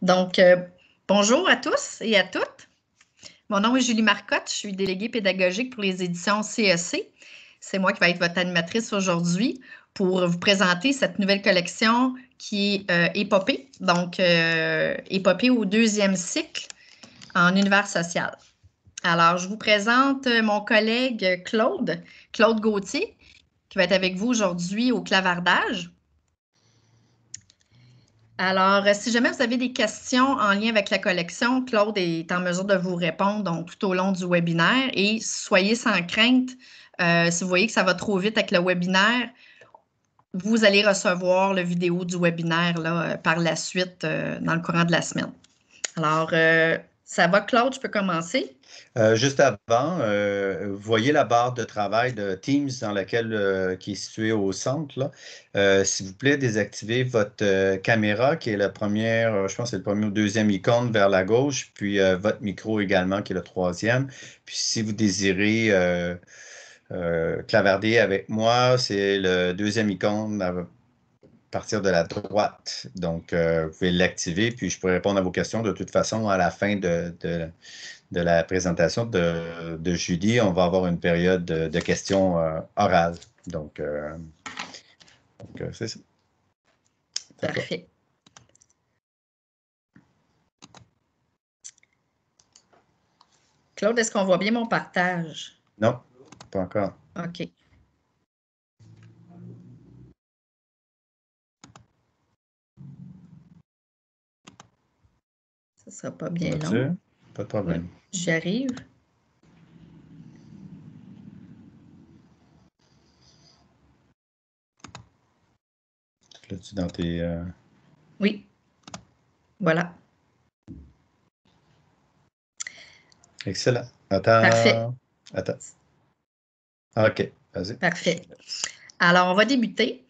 Donc, bonjour à tous et à toutes. Mon nom est Julie Marcotte, je suis déléguée pédagogique pour les éditions CEC. C'est moi qui vais être votre animatrice aujourd'hui pour vous présenter cette nouvelle collection qui est Épopée, donc Épopée au 2e cycle en univers social. Alors, je vous présente mon collègue Claude Gauthier, qui va être avec vous aujourd'hui au clavardage. Alors, si jamais vous avez des questions en lien avec la collection, Claude est en mesure de vous répondre donc, tout au long du webinaire et soyez sans crainte. Si vous voyez que ça va trop vite avec le webinaire, vous allez recevoir la vidéo du webinaire là, par la suite dans le courant de la semaine. Alors, ça va, Claude, je peux commencer? Juste avant, vous voyez la barre de travail de Teams dans laquelle, qui est située au centre, là. S'il vous plaît, désactivez votre caméra qui est la première, je pense que c'est le premier ou deuxième icône vers la gauche, puis votre micro également qui est le troisième. Puis si vous désirez clavarder avec moi, c'est le deuxième icône à partir de la droite. Donc, vous pouvez l'activer, puis je pourrai répondre à vos questions de toute façon à la fin de la présentation de Julie. On va avoir une période de questions orales. Donc c'est ça. Parfait. Claude, est-ce qu'on voit bien mon partage? Non, pas encore. OK. Ça ne sera pas bien long. Pas de problème. Oui, j'y arrive. Là-tu dans tes... Oui. Voilà. Excellent. Attends. Parfait. Attends. OK, vas-y. Parfait. Alors, on va débuter.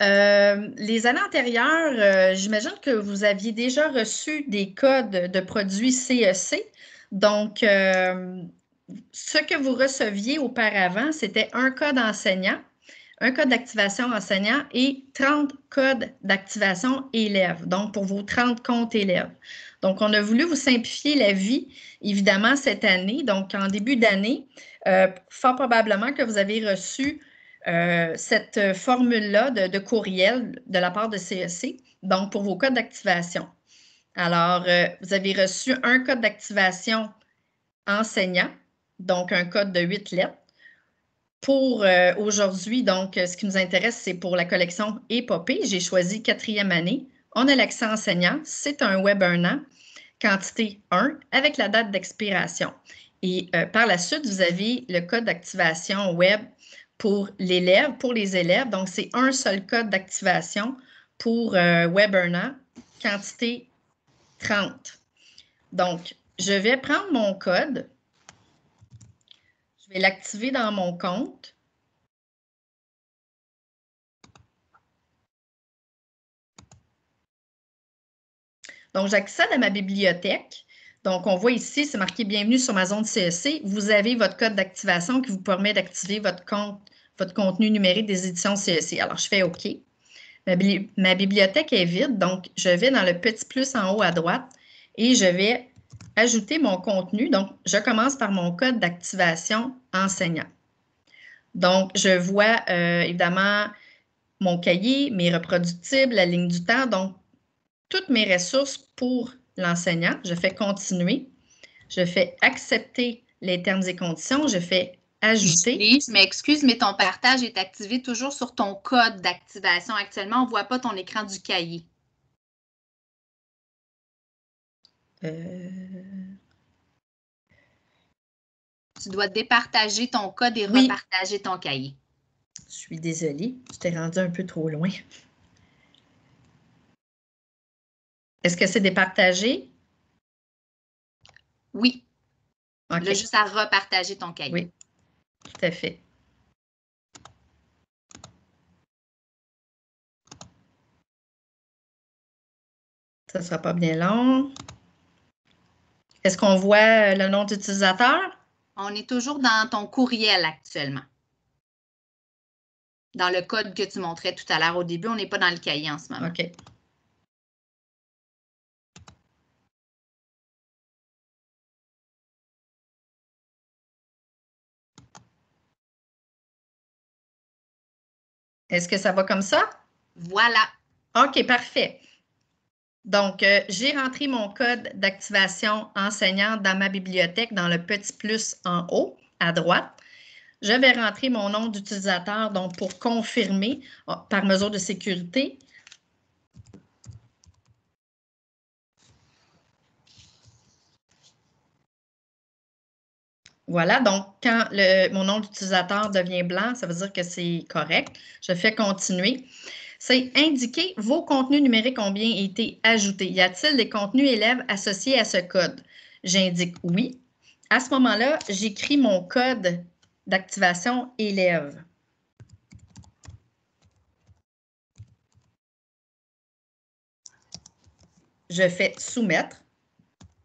Les années antérieures, j'imagine que vous aviez déjà reçu des codes de produits CEC. Donc, ce que vous receviez auparavant, c'était un code enseignant, un code d'activation enseignant et 30 codes d'activation élèves, donc pour vos 30 comptes élèves. Donc, on a voulu vous simplifier la vie, évidemment, cette année. Donc, en début d'année, fort probablement que vous avez reçu cette formule-là de courriel de la part de CEC, donc pour vos codes d'activation. Alors, vous avez reçu un code d'activation enseignant, donc un code de 8 lettres. Pour aujourd'hui, donc, ce qui nous intéresse, c'est pour la collection Épopée. J'ai choisi 4e année. On a l'accès enseignant. C'est un web 1 an, quantité 1, avec la date d'expiration. Et par la suite, vous avez le code d'activation web pour l'élève, pour les élèves. Donc, c'est un seul code d'activation pour web 1 an, quantité 30. Donc, je vais prendre mon code. Je vais l'activer dans mon compte. Donc, j'accède à ma bibliothèque. Donc, on voit ici, c'est marqué « Bienvenue sur ma zone CEC ». Vous avez votre code d'activation qui vous permet d'activer votre contenu numérique des éditions CEC. Alors, je fais OK. Ma bibliothèque est vide, donc je vais dans le petit plus en haut à droite et je vais ajouter mon contenu. Donc, je commence par mon code d'activation enseignant. Donc, je vois évidemment mon cahier, mes reproductibles, la ligne du temps, donc toutes mes ressources pour l'enseignant. Je fais continuer. Je fais accepter les termes et conditions. Je fais ajouter. Julie, je m'excuse, mais ton partage est activé toujours sur ton code d'activation. Actuellement, on ne voit pas ton écran du cahier. Tu dois départager ton code et repartager ton cahier. Je suis désolée, je t'ai rendu un peu trop loin. Est-ce que c'est départagé? Oui. Okay. Là, juste à repartager ton cahier. Oui, tout à fait. Ça ne sera pas bien long. Est-ce qu'on voit le nom d'utilisateur? On est toujours dans ton courriel actuellement. Dans le code que tu montrais tout à l'heure au début, on n'est pas dans le cahier en ce moment. OK. Est-ce que ça va comme ça? Voilà. OK, parfait. Donc, j'ai rentré mon code d'activation enseignant dans ma bibliothèque dans le petit plus en haut, à droite. Je vais rentrer mon nom d'utilisateur, donc pour confirmer par mesure de sécurité. Voilà, donc quand mon nom d'utilisateur devient blanc, ça veut dire que c'est correct. Je fais continuer. C'est indiquer vos contenus numériques ont bien été ajoutés. Y a-t-il des contenus élèves associés à ce code? J'indique oui. À ce moment-là, j'écris mon code d'activation élève. Je fais soumettre.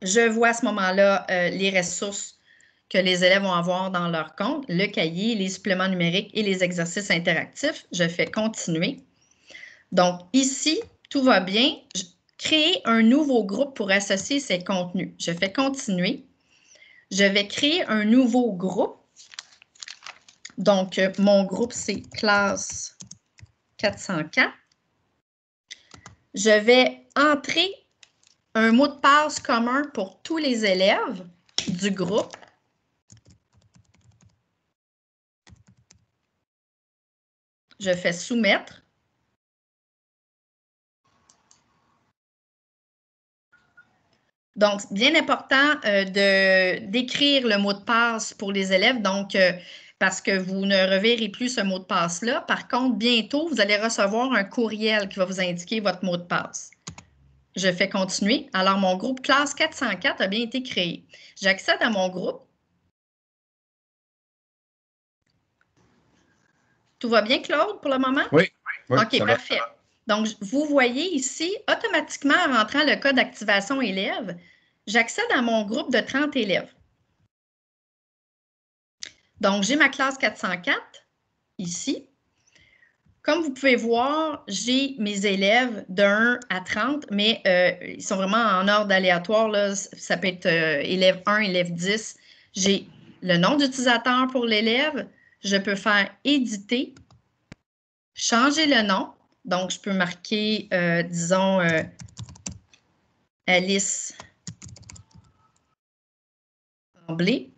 Je vois à ce moment-là les ressources que les élèves vont avoir dans leur compte, le cahier, les suppléments numériques et les exercices interactifs. Je fais continuer. Donc, ici, tout va bien. Créer un nouveau groupe pour associer ces contenus. Je fais continuer. Je vais créer un nouveau groupe. Donc, mon groupe, c'est classe 404. Je vais entrer un mot de passe commun pour tous les élèves du groupe. Je fais soumettre. Donc, bien important d'écrire le mot de passe pour les élèves, donc parce que vous ne reverrez plus ce mot de passe-là. Par contre, bientôt, vous allez recevoir un courriel qui va vous indiquer votre mot de passe. Je fais continuer. Alors, mon groupe classe 404 a bien été créé. J'accède à mon groupe. Tout va bien, Claude, pour le moment? Oui. OK, parfait. Donc, vous voyez ici, automatiquement, en rentrant le code d'activation élève, j'accède à mon groupe de 30 élèves. Donc, j'ai ma classe 404 ici. Comme vous pouvez voir, j'ai mes élèves de 1 à 30, mais ils sont vraiment en ordre aléatoire, là. Ça peut être élève 1, élève 10. J'ai le nom d'utilisateur pour l'élève. Je peux faire « Éditer », changer le nom. Donc, je peux marquer, disons, Alice Tremblay.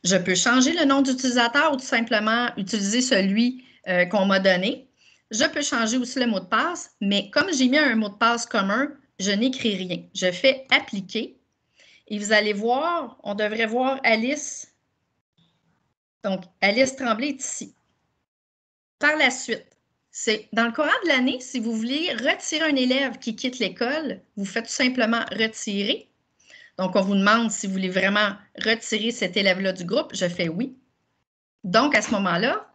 Je peux changer le nom d'utilisateur ou tout simplement utiliser celui qu'on m'a donné. Je peux changer aussi le mot de passe, mais comme j'ai mis un mot de passe commun, je n'écris rien. Je fais « Appliquer » et vous allez voir, on devrait voir Alice. Donc, Alice Tremblay est ici. Par la suite, c'est dans le courant de l'année, si vous voulez retirer un élève qui quitte l'école, vous faites tout simplement « Retirer ». Donc, on vous demande si vous voulez vraiment retirer cet élève-là du groupe. Je fais « Oui ». Donc, à ce moment-là,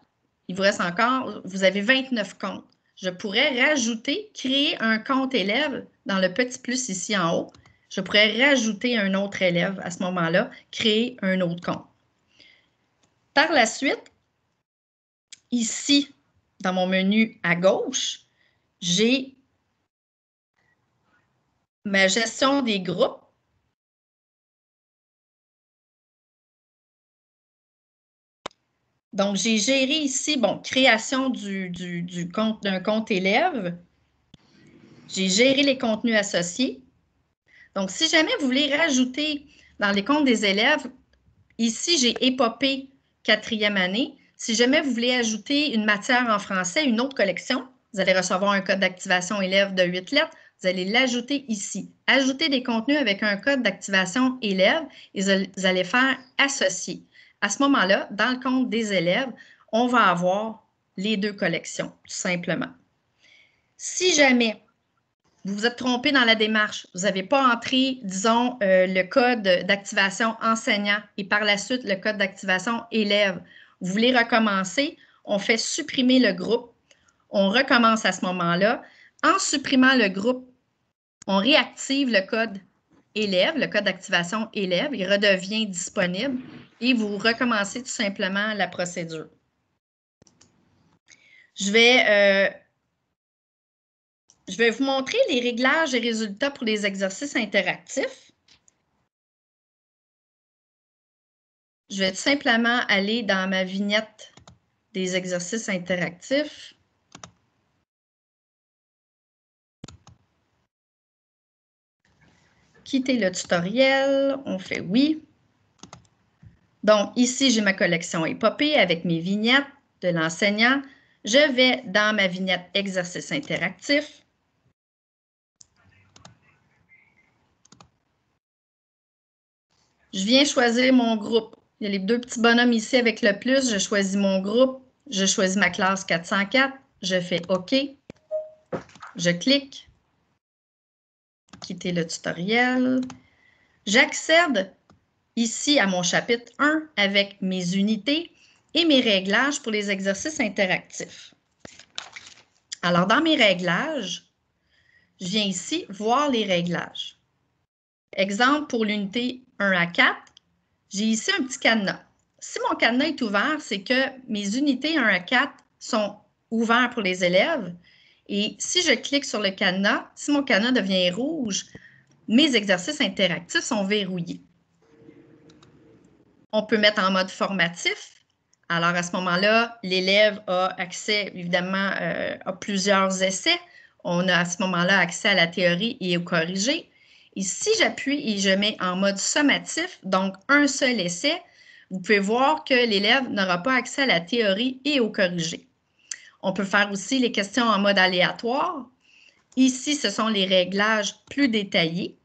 il vous reste encore, vous avez 29 comptes. Je pourrais rajouter, créer un compte élève dans le petit plus ici en haut. Je pourrais rajouter un autre élève à ce moment-là, créer un autre compte. Par la suite, ici, dans mon menu à gauche, j'ai ma gestion des groupes. Donc, j'ai géré ici, bon, création d'un compte élève. J'ai géré les contenus associés. Donc, si jamais vous voulez rajouter dans les comptes des élèves, ici, j'ai épopée 4e année. Si jamais vous voulez ajouter une matière en français, une autre collection, vous allez recevoir un code d'activation élève de 8 lettres. Vous allez l'ajouter ici. Ajouter des contenus avec un code d'activation élève et vous allez faire associer. À ce moment-là, dans le compte des élèves, on va avoir les deux collections, tout simplement. Si jamais vous vous êtes trompé dans la démarche, vous n'avez pas entré, disons, le code d'activation enseignant et par la suite le code d'activation élève, vous voulez recommencer, on fait supprimer le groupe, on recommence à ce moment-là. En supprimant le groupe, on réactive le code élève, le code d'activation élève, il redevient disponible et vous recommencez tout simplement la procédure. Je vais vous montrer les réglages et résultats pour les exercices interactifs. Je vais tout simplement aller dans ma vignette des exercices interactifs. quitter le tutoriel. On fait oui. Donc, ici, j'ai ma collection Épopée avec mes vignettes de l'enseignant. Je vais dans ma vignette exercice interactif. Je viens choisir mon groupe. Il y a les deux petits bonhommes ici avec le plus. Je choisis mon groupe. Je choisis ma classe 404. Je fais OK. Je clique. Quitter le tutoriel. J'accède ici à mon chapitre 1 avec mes unités et mes réglages pour les exercices interactifs. Alors, dans mes réglages, je viens ici voir les réglages. Exemple, pour l'unité 1 à 4, j'ai ici un petit cadenas. Si mon cadenas est ouvert, c'est que mes unités 1 à 4 sont ouvertes pour les élèves. Et si je clique sur le cadenas, si mon cadenas devient rouge, mes exercices interactifs sont verrouillés. On peut mettre en mode formatif. Alors, à ce moment-là, l'élève a accès, évidemment, à plusieurs essais. On a à ce moment-là accès à la théorie et au corrigé. Et si j'appuie et je mets en mode sommatif, donc un seul essai, vous pouvez voir que l'élève n'aura pas accès à la théorie et au corrigé. On peut faire aussi les questions en mode aléatoire. Ici, ce sont les réglages plus détaillés.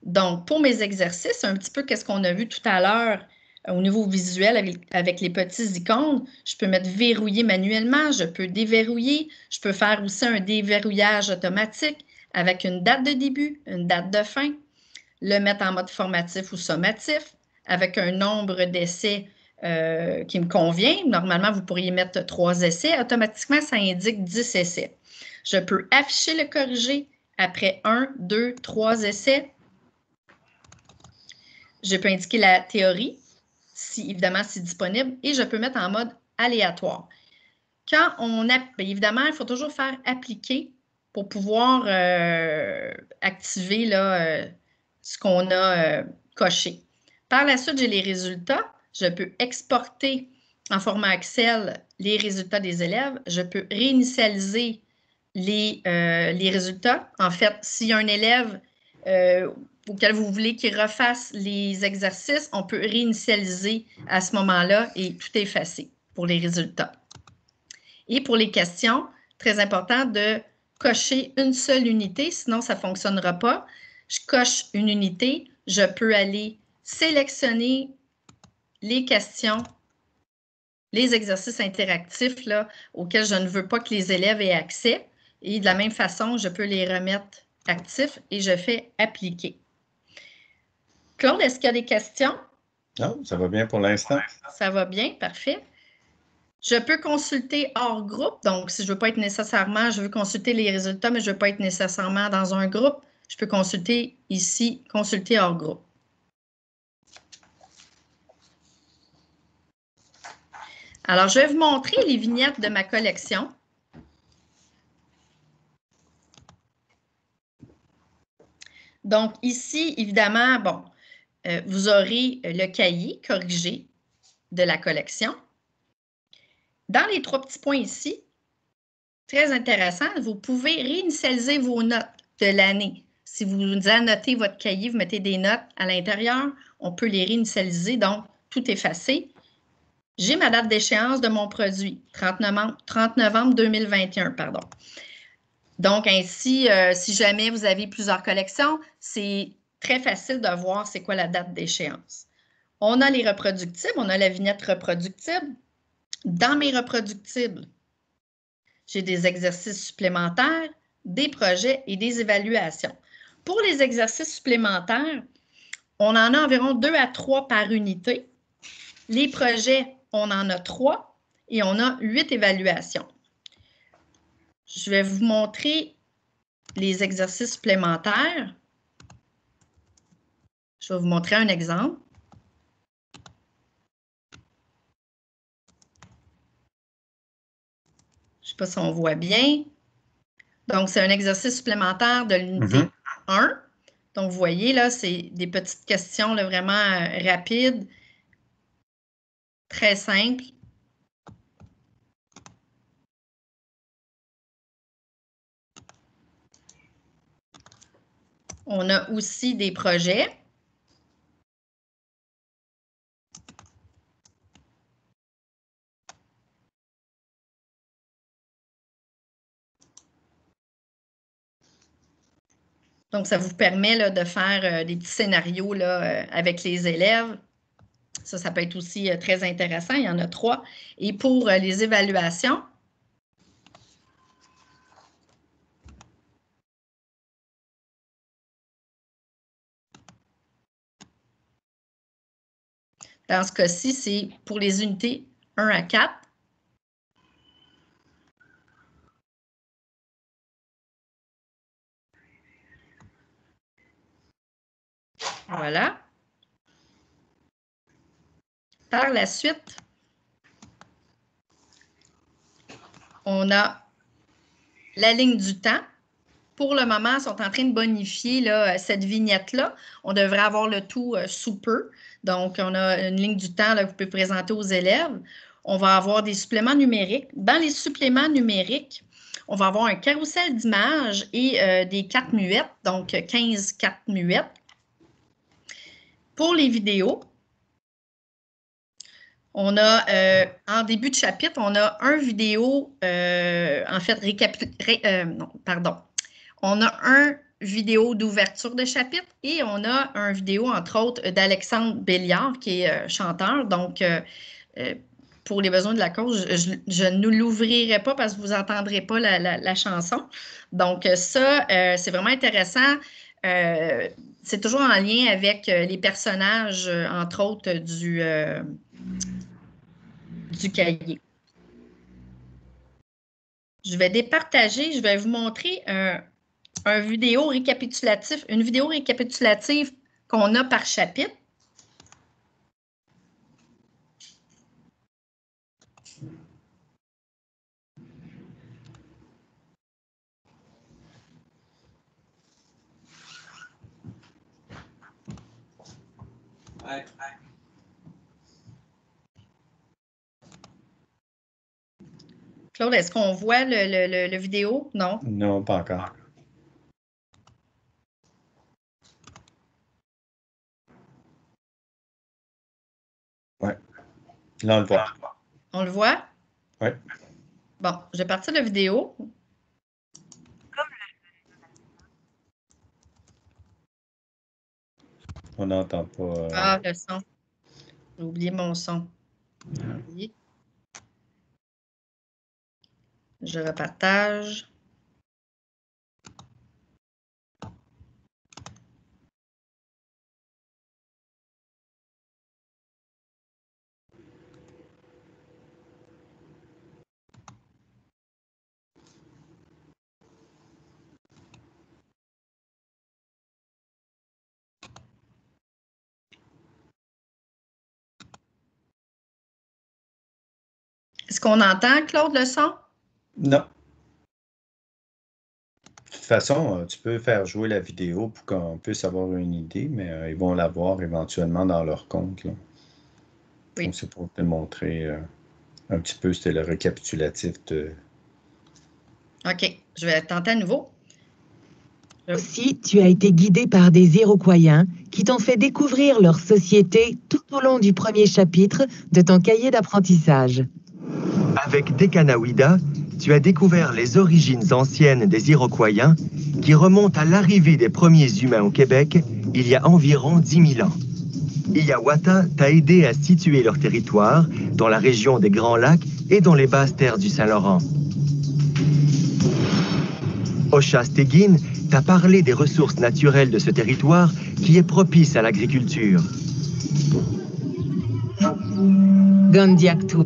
Donc, pour mes exercices, un petit peu qu'est-ce qu'on a vu tout à l'heure au niveau visuel avec les petits icônes, je peux mettre verrouiller manuellement, je peux déverrouiller, je peux faire aussi un déverrouillage automatique avec une date de début, une date de fin, le mettre en mode formatif ou sommatif avec un nombre d'essais qui me convient. Normalement, vous pourriez mettre 3 essais. Automatiquement, ça indique 10 essais. Je peux afficher le corrigé après 1, 2, 3 essais. Je peux indiquer la théorie, si évidemment c'est disponible, et je peux mettre en mode aléatoire. Quand on a, bien évidemment, il faut toujours faire appliquer pour pouvoir activer là, ce qu'on a coché. Par la suite, j'ai les résultats. Je peux exporter en format Excel les résultats des élèves. Je peux réinitialiser les résultats. En fait, s'il y a un élève auquel vous voulez qu'il refasse les exercices, on peut réinitialiser à ce moment-là et tout effacer pour les résultats. Et pour les questions, très important de cocher une seule unité, sinon ça ne fonctionnera pas. Je coche une unité, je peux aller sélectionner les questions, les exercices interactifs là, auxquels je ne veux pas que les élèves aient accès. Et de la même façon, je peux les remettre actifs et je fais appliquer. Claude, est-ce qu'il y a des questions? Non, ça va bien pour l'instant. Ça va bien, parfait. Je peux consulter hors groupe, donc si je ne veux pas être nécessairement, je veux consulter les résultats, mais je ne veux pas être nécessairement dans un groupe, je peux consulter ici, consulter hors groupe. Alors, je vais vous montrer les vignettes de ma collection. Donc, ici, évidemment, bon, vous aurez le cahier corrigé de la collection. Dans les 3 petits points ici, très intéressant, vous pouvez réinitialiser vos notes de l'année. Si vous annotez votre cahier, vous mettez des notes à l'intérieur, on peut les réinitialiser, donc tout effacer. J'ai ma date d'échéance de mon produit, 30 novembre 2021, pardon. Donc, ainsi, si jamais vous avez plusieurs collections, c'est très facile de voir c'est quoi la date d'échéance. On a les reproductibles, on a la vignette reproductible. Dans mes reproductibles, j'ai des exercices supplémentaires, des projets et des évaluations. Pour les exercices supplémentaires, on en a environ 2 à 3 par unité. Les projets, on en a 3 et on a 8 évaluations. Je vais vous montrer les exercices supplémentaires. Je vais vous montrer un exemple. Je ne sais pas si on voit bien. Donc, c'est un exercice supplémentaire de l'unité 1. Donc, vous voyez, là, c'est des petites questions là, vraiment rapides, très simples. On a aussi des projets. Donc, ça vous permet là, de faire des petits scénarios là, avec les élèves. Ça peut être aussi très intéressant. Il y en a 3. Et pour les évaluations, dans ce cas-ci, c'est pour les unités 1 à 4. Voilà. Par la suite, on a la ligne du temps. Pour le moment, ils sont en train de bonifier là, cette vignette-là. On devrait avoir le tout sous peu. Donc, on a une ligne du temps là, que vous pouvez présenter aux élèves. On va avoir des suppléments numériques. Dans les suppléments numériques, on va avoir un carrousel d'images et des cartes muettes, donc 15 cartes muettes. Pour les vidéos, on a, en début de chapitre, on a un vidéo, en fait, on a un vidéo d'ouverture de chapitre et on a un vidéo, entre autres, d'Alexandre Béliard, qui est chanteur. Donc, pour les besoins de la cause, je ne l'ouvrirai pas parce que vous n'entendrez pas la chanson. Donc, ça, c'est vraiment intéressant. C'est toujours en lien avec les personnages, entre autres, du cahier. Je vais départager, je vais vous montrer une vidéo récapitulative qu'on a par chapitre. Claude, est-ce qu'on voit le vidéo? Non? Non, pas encore. Oui. Là, on le voit. On le voit? Oui. Bon, je vais partir de la vidéo. On n'entend pas. Ah, le son. J'ai oublié mon son. Je repartage. Est-ce qu'on entend, Claude, le son? Non. De toute façon, tu peux faire jouer la vidéo pour qu'on puisse avoir une idée, mais ils vont l'avoir éventuellement dans leur compte. Là. Oui. Donc, c'est pour te montrer un petit peu, c'était le récapitulatif de... OK, je vais tenter à nouveau. Aussi, tu as été guidé par des Iroquoiens qui t'ont fait découvrir leur société tout au long du premier chapitre de ton cahier d'apprentissage. Avec Dekanawida, tu as découvert les origines anciennes des Iroquoiens qui remontent à l'arrivée des premiers humains au Québec il y a environ 10 000 ans. Hiawatha t'a aidé à situer leur territoire dans la région des Grands Lacs et dans les basses terres du Saint-Laurent. Oshasteguin t'a parlé des ressources naturelles de ce territoire qui est propice à l'agriculture. Gandiactu.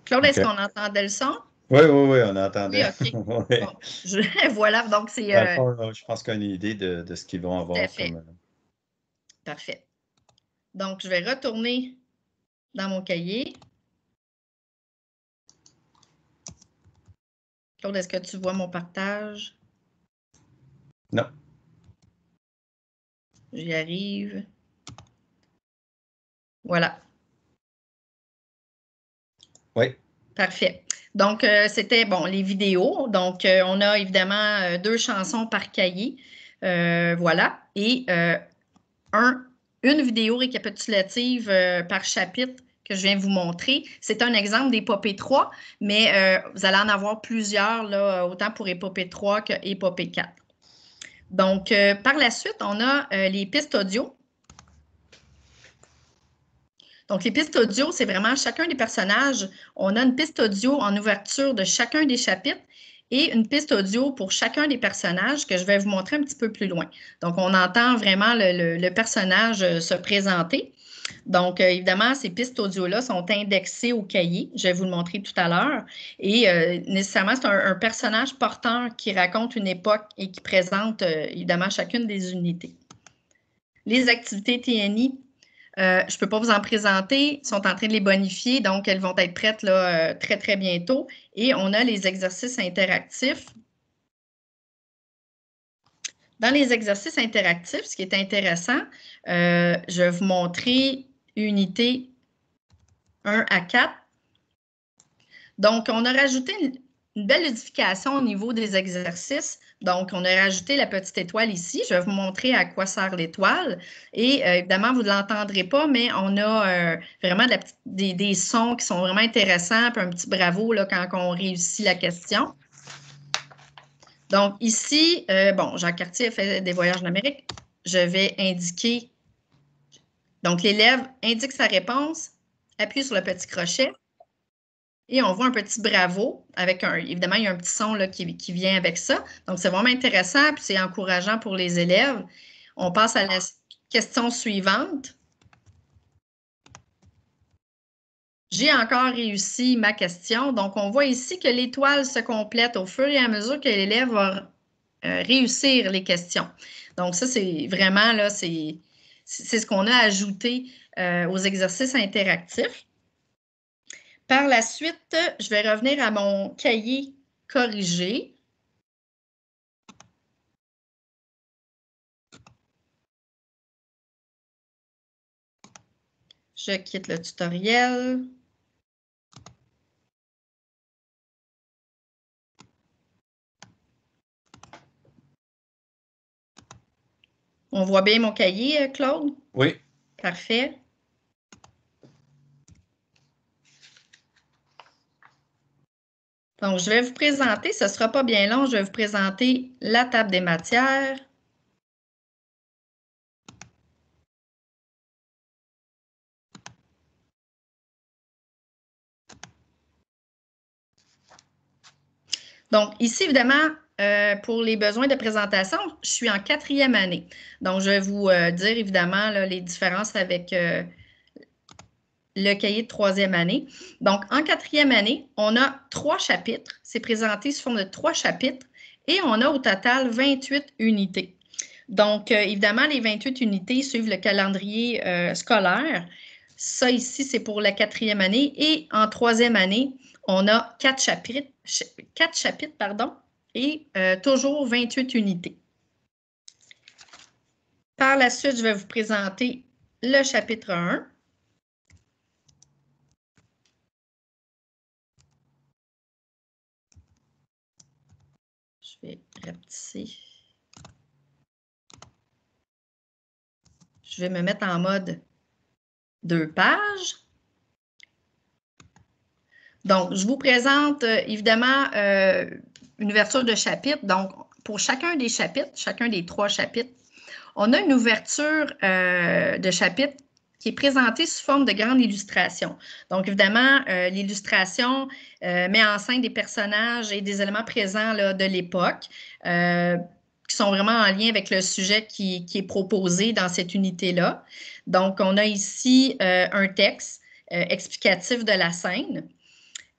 Claude, est-ce qu'on entendait le son? Oui, on entendait. Oui, OK. Oui. Bon, voilà, donc c'est... je pense qu'on a une idée de ce qu'ils vont avoir. Comme... Parfait. Donc, je vais retourner dans mon cahier. Claude, est-ce que tu vois mon partage? Non. J'y arrive. Voilà. Oui. Parfait. Donc, c'était, bon, les vidéos. Donc, on a évidemment 2 chansons par cahier. Voilà. Et une vidéo récapitulative par chapitre que je viens de vous montrer. C'est un exemple d'épopée 3, mais vous allez en avoir plusieurs, là, autant pour épopée 3 que épopée 4. Donc, par la suite, on a les pistes audio. Donc, les pistes audio, c'est vraiment chacun des personnages. On a une piste audio en ouverture de chacun des chapitres et une piste audio pour chacun des personnages que je vais vous montrer un petit peu plus loin. Donc, on entend vraiment le personnage se présenter. Donc, évidemment, ces pistes audio-là sont indexées au cahier. Je vais vous le montrer tout à l'heure. Et nécessairement, c'est un personnage porteur qui raconte une époque et qui présente, évidemment, chacune des unités. Les activités TNI, je ne peux pas vous en présenter, sont en train de les bonifier, donc elles vont être prêtes là, très, très bientôt. Et on a les exercices interactifs. Dans les exercices interactifs, ce qui est intéressant, je vais vous montrer unité 1 à 4. Donc, on a rajouté une belle modification au niveau des exercices. Donc, on a rajouté la petite étoile ici. Je vais vous montrer à quoi sert l'étoile. Et évidemment, vous ne l'entendrez pas, mais on a vraiment des sons qui sont vraiment intéressants, puis un petit bravo là, quand on réussit la question. Donc, ici, bon, Jacques Cartier a fait des voyages en Amérique. Je vais indiquer. Donc, l'élève indique sa réponse, appuie sur le petit crochet. Et on voit un petit bravo avec évidemment, il y a un petit son là, qui vient avec ça. Donc, c'est vraiment intéressant puis c'est encourageant pour les élèves. On passe à la question suivante. J'ai encore réussi ma question. Donc, on voit ici que l'étoile se complète au fur et à mesure que l'élève va réussir les questions. Donc, ça, c'est vraiment, là, c'est ce qu'on a ajouté aux exercices interactifs. Par la suite, je vais revenir à mon cahier corrigé. Je quitte le tutoriel. On voit bien mon cahier, Claude? Oui. Parfait. Donc, je vais vous présenter, ce ne sera pas bien long, je vais vous présenter la table des matières. Donc, ici, évidemment, pour les besoins de présentation, je suis en 4e année. Donc, je vais vous dire, évidemment, là, les différences avec le cahier de 3e année. Donc, en 4e année, on a 3 chapitres. C'est présenté sous forme de 3 chapitres et on a au total 28 unités. Donc, évidemment, les 28 unités suivent le calendrier scolaire. Ça, ici, c'est pour la 4e année. Et en 3e année, on a 4 chapitres et toujours 28 unités. Par la suite, je vais vous présenter le chapitre 1. Je vais rapetisser. Je vais me mettre en mode 2 pages. Donc, je vous présente évidemment une ouverture de chapitre. Donc, pour chacun des chapitres, chacun des 3 chapitres, on a une ouverture de chapitre qui est présentée sous forme de grande illustration. Donc, évidemment, l'illustration met en scène des personnages et des éléments présents là, de l'époque qui sont vraiment en lien avec le sujet qui est proposé dans cette unité-là. Donc, on a ici un texte explicatif de la scène.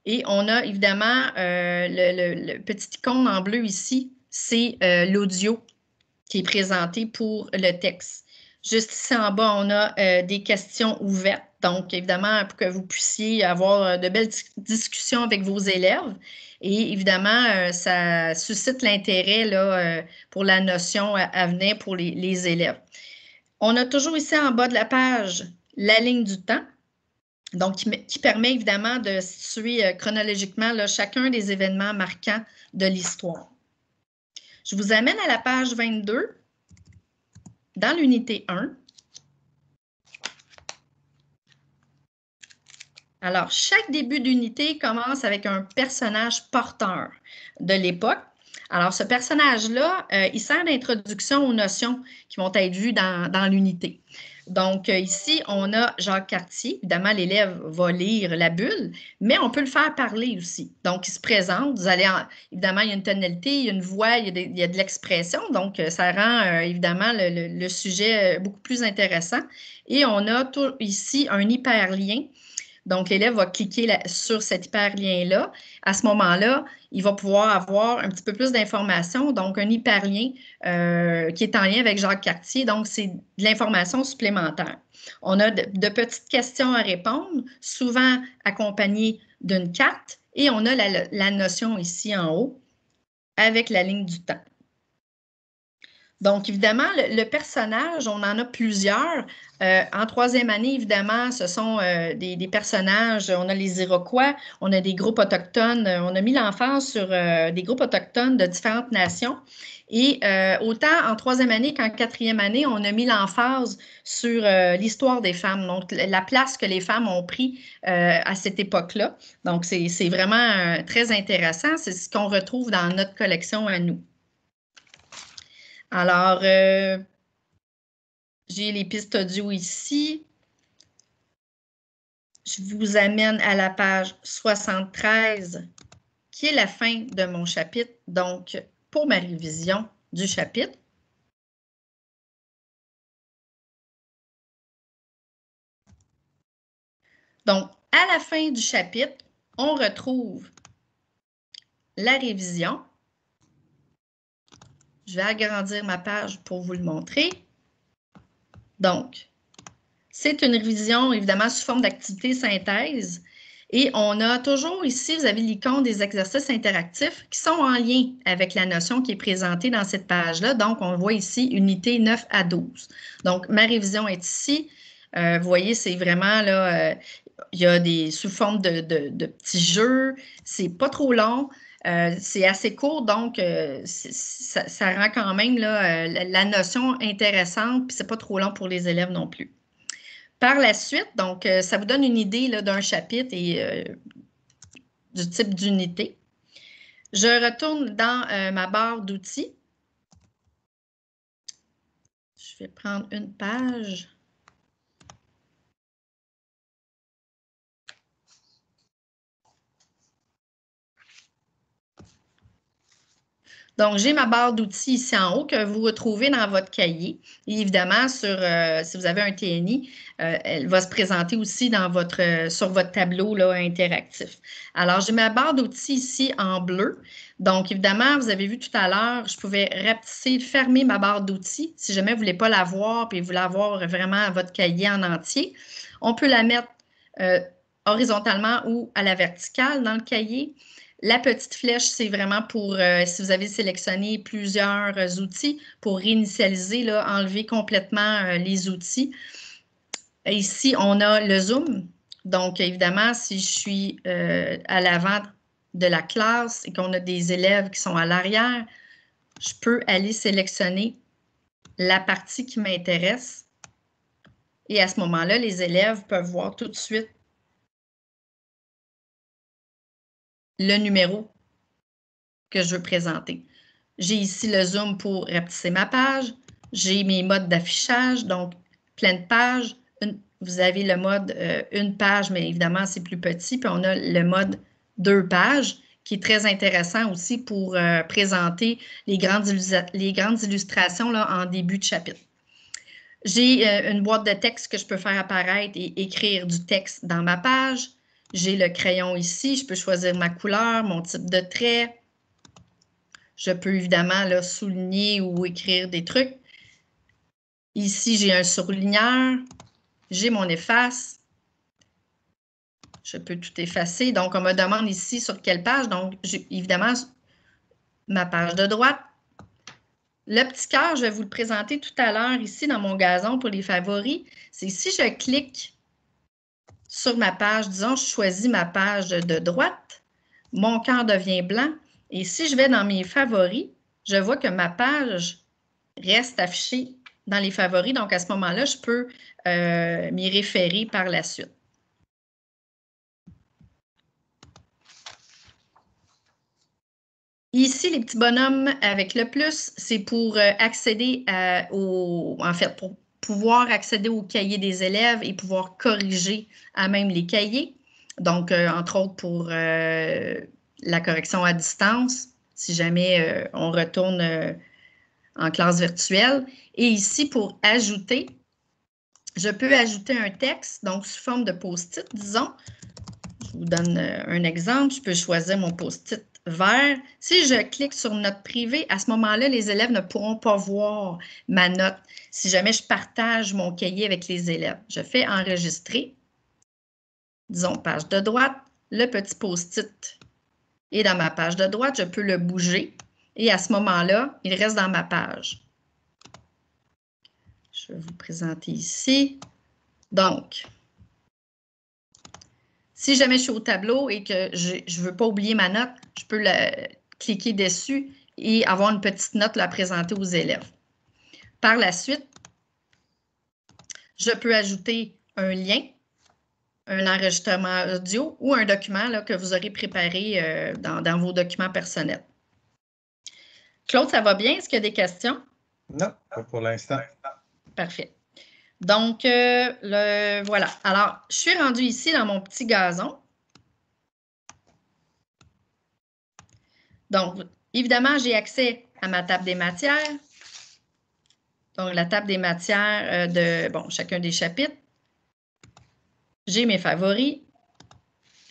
Et on a évidemment le petit icône en bleu ici, c'est l'audio qui est présenté pour le texte. Juste ici en bas, on a des questions ouvertes. Donc, évidemment, pour que vous puissiez avoir de belles discussions avec vos élèves. Et évidemment, ça suscite l'intérêt pour la notion à venir pour les élèves. On a toujours ici en bas de la page la ligne du temps. Donc, qui permet évidemment de situer chronologiquement là, chacun des événements marquants de l'histoire. Je vous amène à la page 22. dans l'unité 1, alors, chaque début d'unité commence avec un personnage porteur de l'époque. Alors, ce personnage-là, il sert d'introduction aux notions qui vont être vues dans l'unité. Donc, ici, on a Jacques Cartier. Évidemment, l'élève va lire la bulle, mais on peut le faire parler aussi. Donc, il se présente. Vous allez évidemment, il y a une tonalité, il y a une voix, il y a de l'expression. Donc, ça rend évidemment le sujet beaucoup plus intéressant. Et on a ici un hyperlien. Donc, l'élève va cliquer sur cet hyperlien-là. À ce moment-là, il va pouvoir avoir un petit peu plus d'informations. Donc, un hyperlien qui est en lien avec Jacques Cartier. Donc, c'est de l'information supplémentaire. On a de petites questions à répondre, souvent accompagnées d'une carte. Et on a la notion ici en haut avec la ligne du temps. Donc, évidemment, le personnage, on en a plusieurs. En troisième année, évidemment, ce sont des personnages. On a les Iroquois, on a des groupes autochtones. On a mis l'emphase sur des groupes autochtones de différentes nations. Et autant en troisième année qu'en quatrième année, on a mis l'emphase sur l'histoire des femmes, donc la place que les femmes ont pris à cette époque-là. Donc, c'est vraiment très intéressant. C'est ce qu'on retrouve dans notre collection à nous. Alors, j'ai les pistes audio ici. Je vous amène à la page 73, qui est la fin de mon chapitre, donc pour ma révision du chapitre. Donc, à la fin du chapitre, on retrouve la révision. Je vais agrandir ma page pour vous le montrer. Donc, c'est une révision, évidemment, sous forme d'activité synthèse. Et on a toujours ici, vous avez l'icône des exercices interactifs qui sont en lien avec la notion qui est présentée dans cette page-là. Donc, on voit ici unité 9 à 12. Donc, ma révision est ici. Vous voyez, c'est vraiment là, il y a des sous forme de petits jeux. C'est pas trop long. C'est assez court, donc ça rend quand même là, la notion intéressante, puis c'est pas trop long pour les élèves non plus. Par la suite, donc, ça vous donne une idée d'un chapitre et du type d'unité. Je retourne dans ma barre d'outils. Je vais prendre une page. Donc, j'ai ma barre d'outils ici en haut que vous retrouvez dans votre cahier. Et évidemment, si vous avez un TNI, elle va se présenter aussi sur votre tableau là, interactif. Alors, j'ai ma barre d'outils ici en bleu. Donc, évidemment, vous avez vu tout à l'heure, je pouvais rapetisser, fermer ma barre d'outils si jamais vous ne voulez pas la voir et vous voulez avoir vraiment à votre cahier en entier. On peut la mettre horizontalement ou à la verticale dans le cahier. La petite flèche, c'est vraiment pour, si vous avez sélectionné plusieurs outils, pour réinitialiser, là, enlever complètement les outils. Ici, on a le zoom. Donc, évidemment, si je suis à l'avant de la classe et qu'on a des élèves qui sont à l'arrière, je peux aller sélectionner la partie qui m'intéresse. Et à ce moment-là, les élèves peuvent voir tout de suite le numéro que je veux présenter. J'ai ici le zoom pour rapetisser ma page. J'ai mes modes d'affichage, donc pleine page. Vous avez le mode une page, mais évidemment, c'est plus petit. Puis on a le mode 2 pages, qui est très intéressant aussi pour présenter les grandes illustrations là, en début de chapitre. J'ai une boîte de texte que je peux faire apparaître et écrire du texte dans ma page. J'ai le crayon ici, je peux choisir ma couleur, mon type de trait. Je peux évidemment là, souligner ou écrire des trucs. Ici, j'ai un surligneur. J'ai mon efface. Je peux tout effacer. Donc, on me demande ici sur quelle page. Donc, évidemment, ma page de droite. Le petit cœur, je vais vous le présenter tout à l'heure ici dans mon gazon pour les favoris. C'est si je clique sur ma page, disons, je choisis ma page de droite, mon cœur devient blanc. Et si je vais dans mes favoris, je vois que ma page reste affichée dans les favoris. Donc, à ce moment-là, je peux m'y référer par la suite. Ici, les petits bonhommes avec le plus, c'est pour accéder en fait, pour pouvoir accéder au cahier des élèves et pouvoir corriger à même les cahiers. Donc, entre autres, pour la correction à distance, si jamais on retourne en classe virtuelle. Et ici, pour ajouter, je peux ajouter un texte, donc sous forme de post-it, disons. Je vous donne un exemple. Je peux choisir mon post-it vert. Si je clique sur note privée, à ce moment-là, les élèves ne pourront pas voir ma note si jamais je partage mon cahier avec les élèves. Je fais enregistrer. Disons, page de droite, le petit post-it est dans ma page de droite. Je peux le bouger et à ce moment-là, il reste dans ma page. Je vais vous présenter ici. Donc, si jamais je suis au tableau et que je ne veux pas oublier ma note, je peux cliquer dessus et avoir une petite note à présenter aux élèves. Par la suite, je peux ajouter un lien, un enregistrement audio ou un document là, que vous aurez préparé dans vos documents personnels. Claude, ça va bien? Est-ce qu'il y a des questions? Non, pas pour l'instant. Parfait. Donc, voilà. Alors, je suis rendue ici dans mon petit gazon. Donc, évidemment, j'ai accès à ma table des matières. Donc, la table des matières de chacun des chapitres. J'ai mes favoris.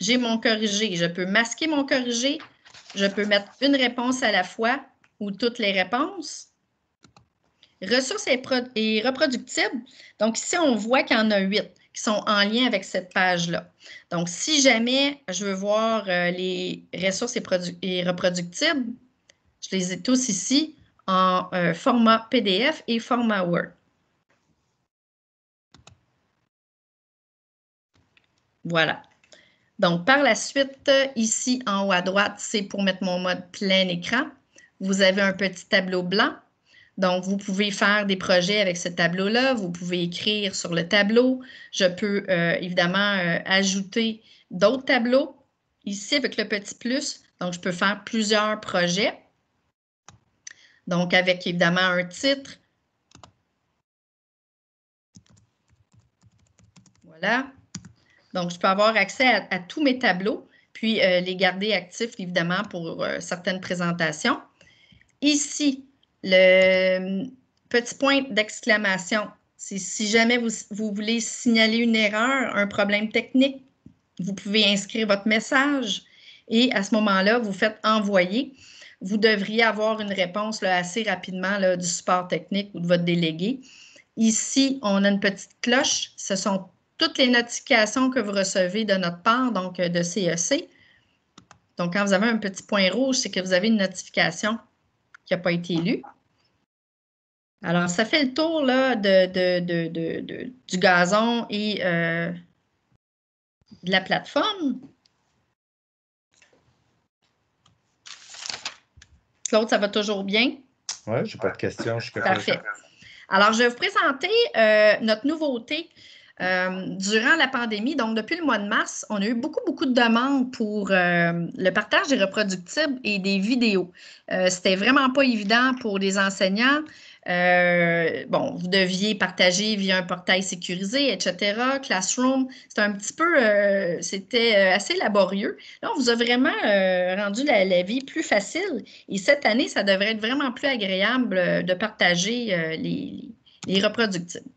J'ai mon corrigé. Je peux masquer mon corrigé. Je peux mettre une réponse à la fois ou toutes les réponses. Ressources et reproductibles. Donc, ici, on voit qu'il y en a 8 qui sont en lien avec cette page-là. Donc, si jamais je veux voir les ressources et reproductibles, je les ai tous ici en format PDF et format Word. Voilà. Donc, par la suite, ici, en haut à droite, c'est pour mettre mon mode plein écran. Vous avez un petit tableau blanc. Donc, vous pouvez faire des projets avec ce tableau-là. Vous pouvez écrire sur le tableau. Je peux évidemment ajouter d'autres tableaux. Ici, avec le petit plus, donc je peux faire plusieurs projets. Donc, avec évidemment un titre. Voilà. Donc, je peux avoir accès à tous mes tableaux, puis les garder actifs, évidemment, pour certaines présentations. Ici, le petit point d'exclamation, c'est si jamais vous voulez signaler une erreur, un problème technique, vous pouvez inscrire votre message et à ce moment-là, vous faites envoyer. Vous devriez avoir une réponse là, assez rapidement là, du support technique ou de votre délégué. Ici, on a une petite cloche. Ce sont toutes les notifications que vous recevez de notre part, donc de CEC. Donc, quand vous avez un petit point rouge, c'est que vous avez une notification qui n'a pas été lue. Alors, ça fait le tour là, du gazon et de la plateforme. Claude, ça va toujours bien? Oui, je n'ai pas de questions. Je suis Parfait. Alors, je vais vous présenter notre nouveauté durant la pandémie. Donc, depuis le mois de mars, on a eu beaucoup de demandes pour le partage des reproductibles et des vidéos. C'était vraiment pas évident pour les enseignants. Vous deviez partager via un portail sécurisé, etc. Classroom, c'était un petit peu, c'était assez laborieux. Là, on vous a vraiment rendu la vie plus facile. Et cette année, ça devrait être vraiment plus agréable de partager les reproductibles.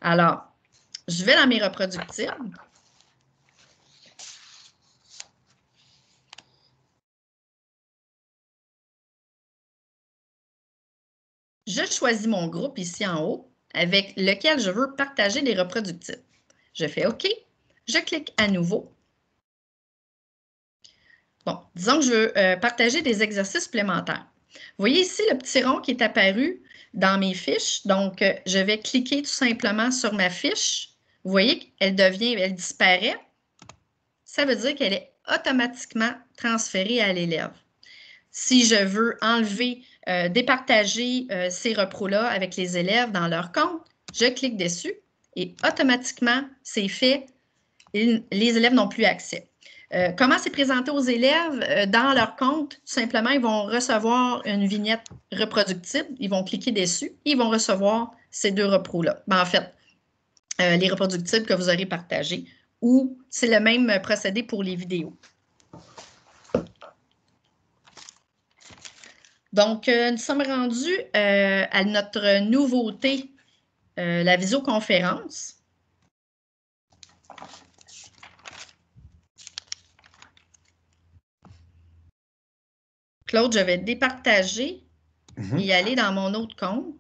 Alors, je vais dans mes reproductibles. Je choisis mon groupe ici en haut avec lequel je veux partager les reproductibles. Je fais OK. Je clique à nouveau. Bon, disons que je veux partager des exercices supplémentaires. Vous voyez ici le petit rond qui est apparu dans mes fiches. Donc, je vais cliquer tout simplement sur ma fiche. Vous voyez qu'elle disparaît. Ça veut dire qu'elle est automatiquement transférée à l'élève. Si je veux enlever départager ces repros-là avec les élèves dans leur compte. Je clique dessus et automatiquement, c'est fait. Les élèves n'ont plus accès. Comment c'est présenté aux élèves? Dans leur compte, tout simplement, ils vont recevoir une vignette reproductible. Ils vont cliquer dessus et ils vont recevoir ces 2 repros-là. En fait, les reproductibles que vous aurez partagés, ou c'est le même procédé pour les vidéos. Donc, nous sommes rendus à notre nouveauté, la visioconférence. Claude, je vais départager et aller dans mon autre compte.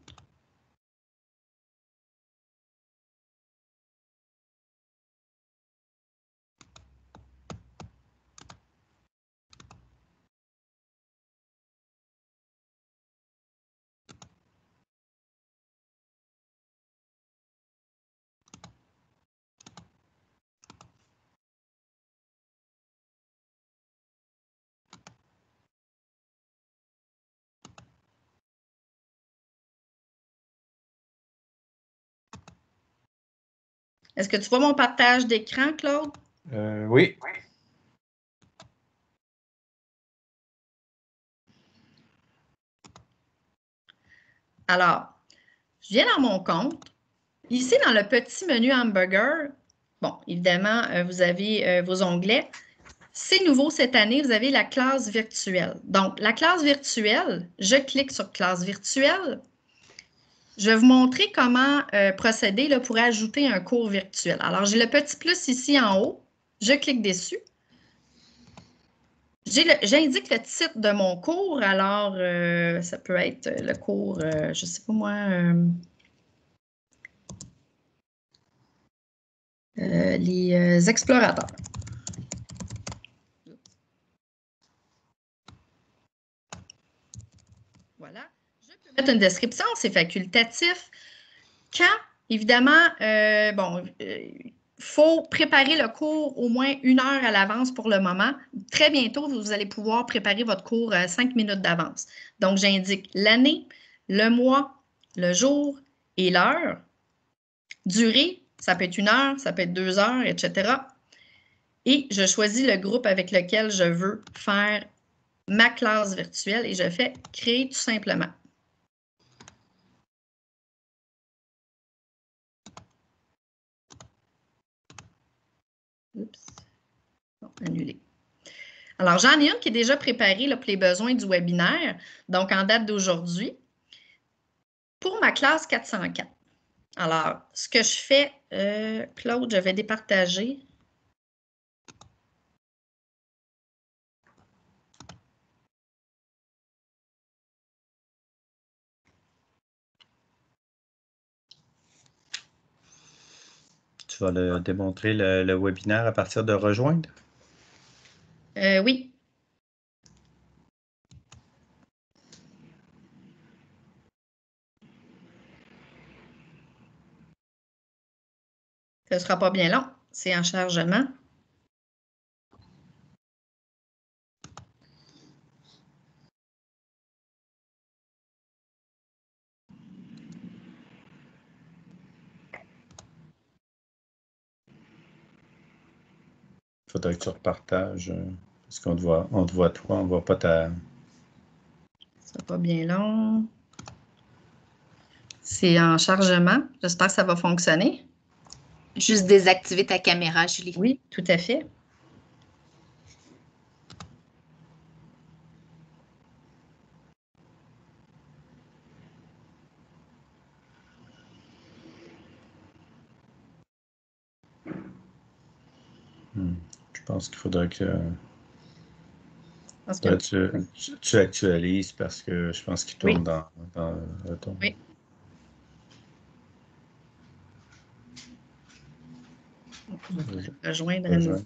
Est-ce que tu vois mon partage d'écran, Claude? Oui. Alors, je viens dans mon compte. Ici, dans le petit menu hamburger, bon, évidemment, vous avez vos onglets. C'est nouveau cette année, vous avez la classe virtuelle. Donc, la classe virtuelle, je clique sur classe virtuelle. Je vais vous montrer comment procéder là, pour ajouter un cours virtuel. Alors, j'ai le petit plus ici en haut. Je clique dessus. J'indique le titre de mon cours. Alors, ça peut être le cours, je ne sais pas moi, les explorateurs. Voilà. Je peux mettre une description, c'est facultatif. Quand, évidemment, il faut préparer le cours au moins 1 heure à l'avance pour le moment. Très bientôt, vous allez pouvoir préparer votre cours à 5 minutes d'avance. Donc, j'indique l'année, le mois, le jour et l'heure. Durée, ça peut être 1 heure, ça peut être 2 heures, etc. Et je choisis le groupe avec lequel je veux faire ma classe virtuelle et je fais « Créer » tout simplement. Oups. Bon, annuler. Alors, j'en ai une qui est déjà préparée là, pour les besoins du webinaire, donc en date d'aujourd'hui, pour ma classe 404. Alors, ce que je fais, Claude, je vais départager. Tu vas démontrer le webinaire à partir de rejoindre? Oui. Ce ne sera pas bien long. C'est en chargement. Il faudrait que tu repartages, parce qu'on te voit toi, on ne voit pas ta... Ce sera pas bien long. C'est en chargement. J'espère que ça va fonctionner. Juste désactiver ta caméra, Julie. Oui, tout à fait. Je pense qu'il faudrait que... Parce que... tu actualises parce que je pense qu'il tourne oui. dans le ton. Oui. Rejoindre à nouveau.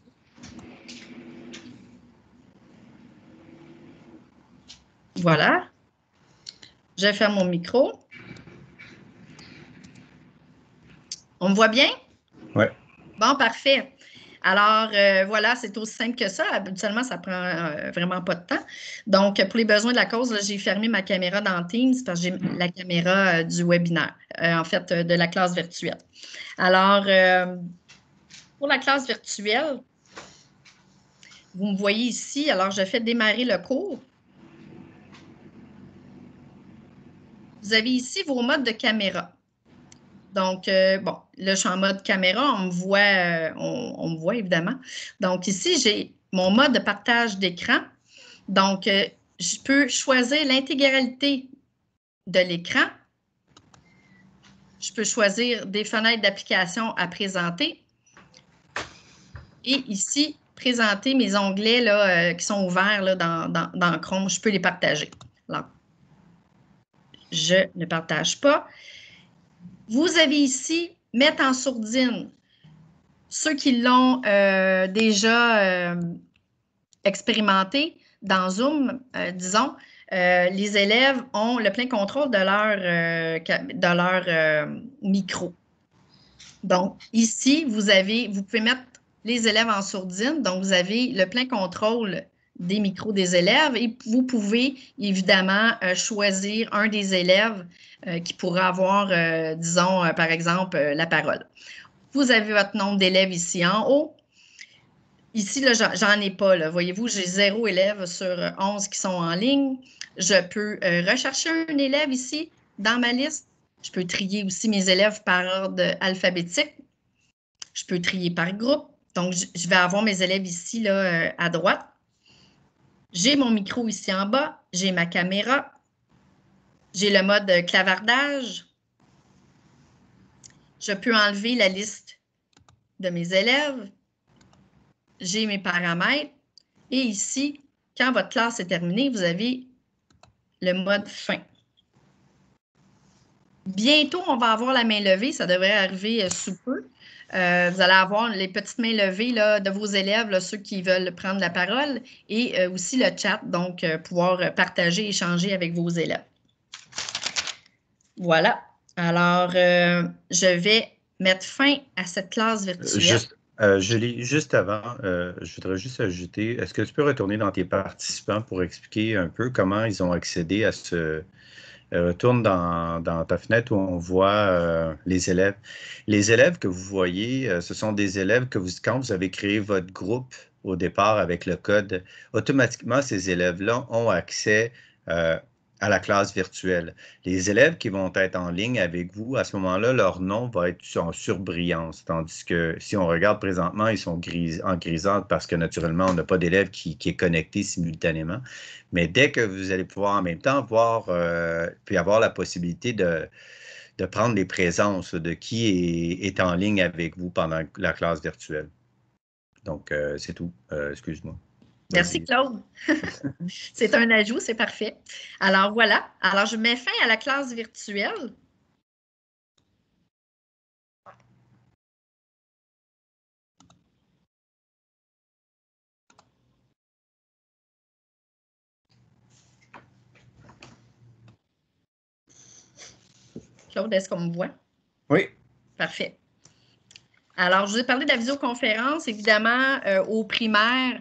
Voilà. Je ferme mon micro. On me voit bien? Oui. Bon, parfait. Alors, voilà, c'est aussi simple que ça. Habituellement, ça prend vraiment pas de temps. Donc, pour les besoins de la cause, j'ai fermé ma caméra dans Teams parce que j'ai la caméra du webinaire, en fait, de la classe virtuelle. Alors, pour la classe virtuelle, vous me voyez ici, alors je fais démarrer le cours. Vous avez ici vos modes de caméra. Donc, bon, là, je suis en mode caméra, on me voit évidemment. Donc, ici, j'ai mon mode de partage d'écran. Donc, je peux choisir l'intégralité de l'écran. Je peux choisir des fenêtres d'application à présenter. Et ici, présenter mes onglets là, qui sont ouverts là, dans Chrome. Je peux les partager. Là, je ne partage pas. Vous avez ici « Mettre en sourdine ». Ceux qui l'ont déjà expérimenté dans Zoom, disons, les élèves ont le plein contrôle de leur micro. Donc, ici, vous pouvez mettre les élèves en sourdine. Donc, vous avez le plein contrôle des micros des élèves et vous pouvez évidemment choisir un des élèves qui pourra avoir, disons, par exemple, la parole. Vous avez votre nombre d'élèves ici en haut. Ici, là, j'en ai pas. Voyez-vous, j'ai 0 élèves sur 11 qui sont en ligne. Je peux rechercher un élève ici dans ma liste. Je peux trier aussi mes élèves par ordre alphabétique. Je peux trier par groupe. Donc, je vais avoir mes élèves ici là, à droite. J'ai mon micro ici en bas. J'ai ma caméra. J'ai le mode clavardage. Je peux enlever la liste de mes élèves. J'ai mes paramètres. Et ici, quand votre classe est terminée, vous avez le mode fin. Bientôt, on va avoir la main levée. Ça devrait arriver sous peu. Vous allez avoir les petites mains levées là, de vos élèves, là, ceux qui veulent prendre la parole, et aussi le chat, donc pouvoir partager, échanger avec vos élèves. Voilà. Alors, je vais mettre fin à cette classe virtuelle. Julie, juste avant, je voudrais juste ajouter, est-ce que tu peux retourner dans tes participants pour expliquer un peu comment ils ont accédé à ce... Retourne dans ta fenêtre où on voit les élèves. Les élèves que vous voyez, ce sont des élèves que quand vous avez créé votre groupe au départ avec le code, automatiquement, ces élèves-là ont accès à la classe virtuelle. Les élèves qui vont être en ligne avec vous, à ce moment-là, leur nom va être en surbrillance, tandis que si on regarde présentement, ils sont en grisante parce que naturellement, on n'a pas d'élève qui est connecté simultanément. Mais dès que vous allez pouvoir en même temps voir, puis avoir la possibilité de prendre les présences de qui est en ligne avec vous pendant la classe virtuelle. Donc, c'est tout. Excuse-moi. Merci, Claude. C'est un ajout, c'est parfait. Alors, voilà. Alors, je mets fin à la classe virtuelle. Claude, est-ce qu'on me voit? Oui. Parfait. Alors, je vous ai parlé de la visioconférence. Évidemment, au primaire,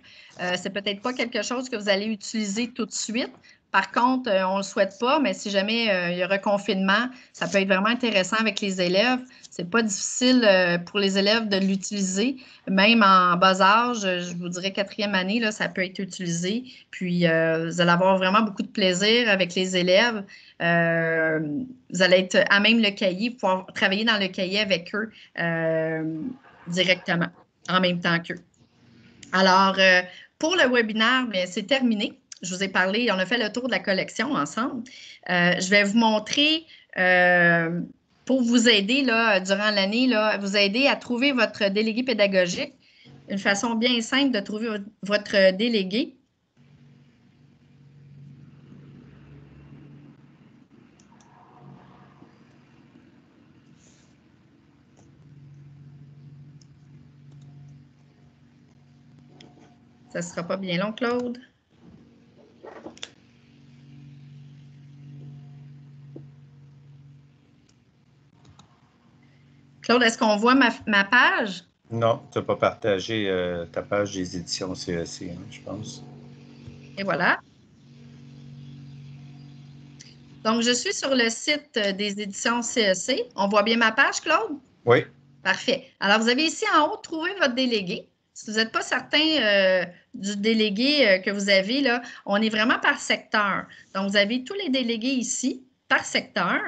c'est peut-être pas quelque chose que vous allez utiliser tout de suite. Par contre, on ne le souhaite pas, mais si jamais il y aura confinement, ça peut être vraiment intéressant avec les élèves. C'est pas difficile pour les élèves de l'utiliser. Même en bas âge, je vous dirais 4e année, là, ça peut être utilisé. Puis, vous allez avoir vraiment beaucoup de plaisir avec les élèves. Vous allez être à même le cahier, pouvoir travailler dans le cahier avec eux directement, en même temps qu'eux. Alors, pour le webinaire, c'est terminé. Je vous ai parlé, on a fait le tour de la collection ensemble. Je vais vous montrer, pour vous aider là, durant l'année, vous aider à trouver votre délégué pédagogique. Une façon bien simple de trouver votre délégué. Ça ne sera pas bien long, Claude. Claude, est-ce qu'on voit ma page? Non, tu n'as pas partagé ta page des éditions CEC, hein, je pense. Et voilà. Donc, je suis sur le site des éditions CEC. On voit bien ma page, Claude? Oui. Parfait. Alors, vous avez ici en haut trouvé votre délégué. Si vous n'êtes pas certain du délégué que vous avez, là, on est vraiment par secteur. Donc, vous avez tous les délégués ici par secteur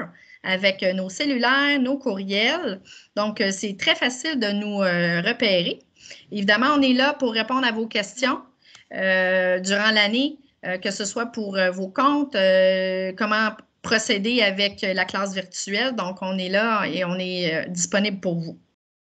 avec nos cellulaires, nos courriels. Donc, c'est très facile de nous repérer. Évidemment, on est là pour répondre à vos questions durant l'année, que ce soit pour vos comptes, comment procéder avec la classe virtuelle. Donc, on est là et on est disponible pour vous.